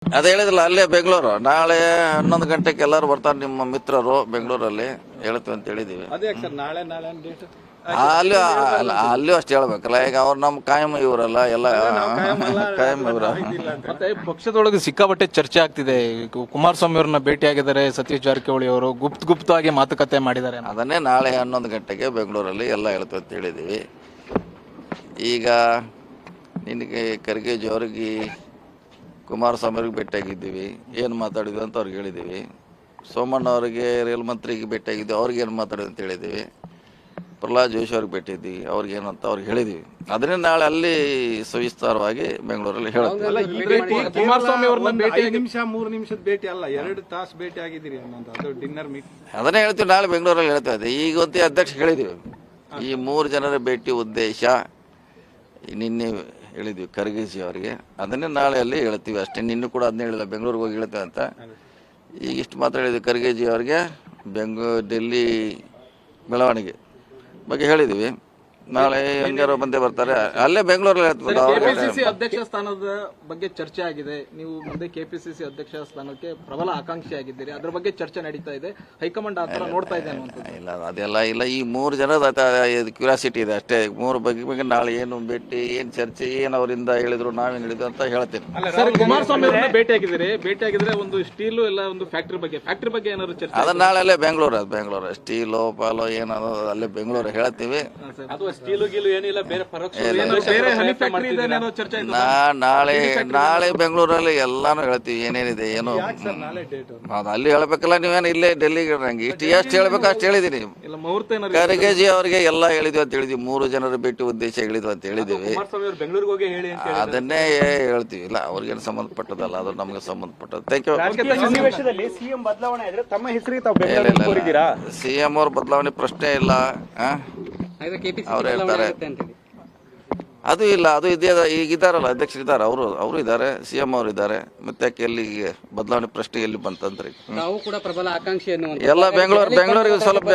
ಅದೇ ಹೇಳಿದ್ರಲ್ಲ, ಅಲ್ಲೇ ಬೆಂಗಳೂರು. ನಾಳೆ 11 ಗಂಟೆಗೆ ಎಲ್ಲರೂ ಬರ್ತಾರೆ ನಿಮ್ಮ ಮಿತ್ರರು ಬೆಂಗಳೂರಲ್ಲಿ ಹೇಳ್ತೀವಿ ಅಂತ ಹೇಳಿದೀವಿ. ಅಲ್ಲೂ ಅಷ್ಟು ಹೇಳ್ಬೇಕಲ್ಲ. ಈಗ ಅವ್ರು ನಮ್ಮ ಕಾಯಂ ಇವರಲ್ಲ, ಎಲ್ಲ ಕಾಯಂ ಇವರ. ಮತ್ತೆ ಪಕ್ಷದೊಳಗೆ ಸಿಕ್ಕಾಪಟ್ಟೆ ಚರ್ಚೆ ಆಗ್ತಿದೆ. ಕುಮಾರಸ್ವಾಮಿ ಅವ್ರನ್ನ ಭೇಟಿಯಾಗಿದ್ದಾರೆ ಸತೀಶ್ ಜಾರಕಿಹೊಳಿ ಅವರು, ಗುಪ್ತವಾಗಿ ಮಾತುಕತೆ ಮಾಡಿದ್ದಾರೆ. ಅದನ್ನೇ ನಾಳೆ 11 ಗಂಟೆಗೆ ಬೆಂಗಳೂರಲ್ಲಿ ಎಲ್ಲ ಹೇಳ್ತೀವಿ ಅಂತ ಹೇಳಿದೀವಿ. ಈಗ ನಿನಗೆ ಖರ್ಗೆಜಿ ಅವ್ರಿಗೆ ಕುಮಾರಸ್ವಾಮಿ ಅವ್ರಿಗೆ ಭೇಟಿಯಾಗಿದ್ದೀವಿ, ಏನು ಮಾತಾಡಿದ್ವಿ ಅಂತ ಅವ್ರಿಗೆ ಹೇಳಿದ್ದೀವಿ. ಸೋಮಣ್ಣ ಅವರಿಗೆ ರೈಲ್ ಮಂತ್ರಿಗೆ ಭೇಟಿಯಾಗಿದ್ದೀವಿ, ಅವ್ರಿಗೆ ಏನು ಮಾತಾಡಿದ್ವಿ ಅಂತ ಹೇಳಿದ್ದೀವಿ. ಪ್ರಹ್ಲಾದ್ ಜೋಶಿ ಅವ್ರಿಗೆ ಭೇಟಿದ್ದೀವಿ, ಅವ್ರಿಗೆ ಏನಂತ ಅವ್ರಿಗೆ ಹೇಳಿದ್ದೀವಿ. ಅದನ್ನೇ ನಾಳೆ ಅಲ್ಲಿ ಸವಿಸ್ತಾರವಾಗಿ ಬೆಂಗಳೂರಲ್ಲಿ ಹೇಳ್ತೀವಿ. ಕುಮಾರಸ್ವಾಮಿ ಅವ್ರನ್ನ ಭೇಟಿ 5 ನಿಮಿಷ 3 ನಿಮಿಷದ ಭೇಟಿ ಅಲ್ಲ, 2 ತಾಸು ಭೇಟಿ ಆಗಿದ್ದೀರಿ ಅನ್ನೋದು, ಅದು ಡಿನ್ನರ್ ಮೀಟ್. ಅದನ್ನೇ ಹೇಳ್ತೀವಿ, ನಾಳೆ ಬೆಂಗಳೂರಲ್ಲಿ ಹೇಳ್ತಾ ಇದ್ದೀವಿ. ಈಗ ಹೊತ್ತಿ ಅಧ್ಯಕ್ಷ ಹೇಳಿದ್ದೀವಿ, ಈ 3 ಜನರ ಭೇಟಿ ಉದ್ದೇಶ ನಿನ್ನೆ ಹೇಳಿದ್ವಿ ಖರ್ಗೆಜಿ ಅವರಿಗೆ. ಅದನ್ನೇ ನಾಳೆ ಅಲ್ಲಿ ಹೇಳ್ತೀವಿ ಅಷ್ಟೇ. ನಿನ್ನೆ ಕೂಡ ಅದನ್ನೇ ಹೇಳಿಲ್ಲ, ಬೆಂಗಳೂರಿಗೆ ಹೋಗಿ ಹೇಳ್ತೇವೆ ಅಂತ. ಈಗ ಇಷ್ಟು ಮಾತ್ರ ಹೇಳಿದ್ವಿ ಖರ್ಗೆಜಿ ಅವರಿಗೆ. ಡೆಲ್ಲಿ ಬೆಳವಣಿಗೆ ಬಗ್ಗೆ ಹೇಳಿದ್ವಿ. ನಾಳೆ ಹೆಂಗಾರು ಬಂದೇ ಬರ್ತಾರೆ, ಅಲ್ಲೇ ಬೆಂಗಳೂರಲ್ಲಿ ಹೇಳ್ತೀವಿ. ಕೆಪಿಸಿಸಿ ಅಧ್ಯಕ್ಷ ಸ್ಥಾನದ ಬಗ್ಗೆ ಚರ್ಚೆ ಆಗಿದೆ. ನೀವು ಮುಂದೆ ಕೆಪಿಸಿಸಿ ಅಧ್ಯಕ್ಷ ಸ್ಥಾನಕ್ಕೆ ಪ್ರಬಲ ಆಕಾಂಕ್ಷಿ ಆಗಿದ್ದೀರಿ, ಅದ್ರ ಬಗ್ಗೆ ಚರ್ಚೆ ನಡೀತಾ ಇದೆ. ಹೈಕಮಾಂಡ್ ಆತರ ನೋಡ್ತಾ ಇದೆ ಅನ್ನುವಂಥದ್ದು. ಇಲ್ಲ, ಅದೆಲ್ಲ ಇಲ್ಲ. ಈ 3 ಜನದ ಕ್ಯೂರಿಯಾಸಿಟಿ ಇದೆ ಅಷ್ಟೇ. 3 ಬಗ್ಗೆ ನಾಳೆ ಏನು ಭೇಟಿ, ಏನು ಚರ್ಚೆ, ಏನು ಅವರಿಂದ ಹೇಳಿದ್ರು, ನಾವೇನು ಹೇಳಿದ್ರು ಅಂತ ಹೇಳ್ತೀನಿ. ಸರ್, ಕುಮಾರಸ್ವಾಮಿ ಅವ್ರನ್ನ ಭೇಟಿಯಾಗಿದ್ರೆ ಒಂದು ಸ್ಟೀಲು ಎಲ್ಲ ಒಂದು ಫ್ಯಾಕ್ಟರಿ ಬಗ್ಗೆ ಏನಾದ್ರು ಚರ್ಚೆ? ಅದನ್ನ ನಾಳೆ ಅಲ್ಲೇ ಬೆಂಗಳೂರು ಸ್ಟೀಲೋ ಪಾಲೋ ಏನೋ ಅಲ್ಲೇ ಬೆಂಗಳೂರು ಹೇಳ್ತೀವಿ. ಸ್ಟೀಲು ಗೀಲು ಏನಿಲ್ಲ, ಬೇರೆ ನಾಳೆ ಬೆಂಗಳೂರಲ್ಲಿ ಎಲ್ಲಾನು ಹೇಳ್ತೀವಿ, ಏನೇನಿದೆ ಏನು ಅಲ್ಲಿ ಹೇಳ್ಬೇಕಲ್ಲ. ನೀವೇನು ಇಲ್ಲೇ ಡೆಲ್ಲಿಗೆ ನಂಗೆ ಎಷ್ಟು ಹೇಳ್ಬೇಕು ಅಷ್ಟು ಹೇಳಿದೀನಿ. ಖರ್ಗೆಜಿ ಅವ್ರಿಗೆ ಎಲ್ಲ ಹೇಳಿದ್ವಿ ಅಂತ ಹೇಳಿದ್ವಿ. 3 ಜನರ ಭೇಟಿ ಉದ್ದೇಶ ಹೇಳಿದ್ವಿ ಅಂತ ಹೇಳಿದೀವಿ. ಅದನ್ನೇ ಹೇಳ್ತೀವಿ. ಇಲ್ಲ, ಅವ್ರಿಗೇನು ಸಂಬಂಧಪಟ್ಟದಲ್ಲ, ಅದು ನಮ್ಗೆ ಸಂಬಂಧಪಟ್ಟದ್ದು. ಸಿಎಂ ಅವ್ರ ಬದಲಾವಣೆ ಪ್ರಶ್ನೆ ಇಲ್ಲ. ಅವ್ರು ಹೇಳ್ತಾರೆ ಅದು ಇಲ್ಲ, ಅದು ಈಗ ಇದಾರಲ್ಲ, ಅಧ್ಯಕ್ಷರು ಇದ್ದಾರೆ, ಅವರು ಇದ್ದಾರೆ, ಸಿಎಂ ಅವರು ಇದ್ದಾರೆ. ಮತ್ತೆ ಎಲ್ಲಿ ಬದಲಾವಣೆ ಪ್ರಶ್ನೆ ಎಲ್ಲಿ ಬಂತಂದ್ರಿ? ನಾವು ಕೂಡ ಪ್ರಬಲ ಆಕಾಂಕ್ಷಿ ಎಲ್ಲ ಬೆಂಗಳೂರಿಗೆ ಸ್ವಲ್ಪ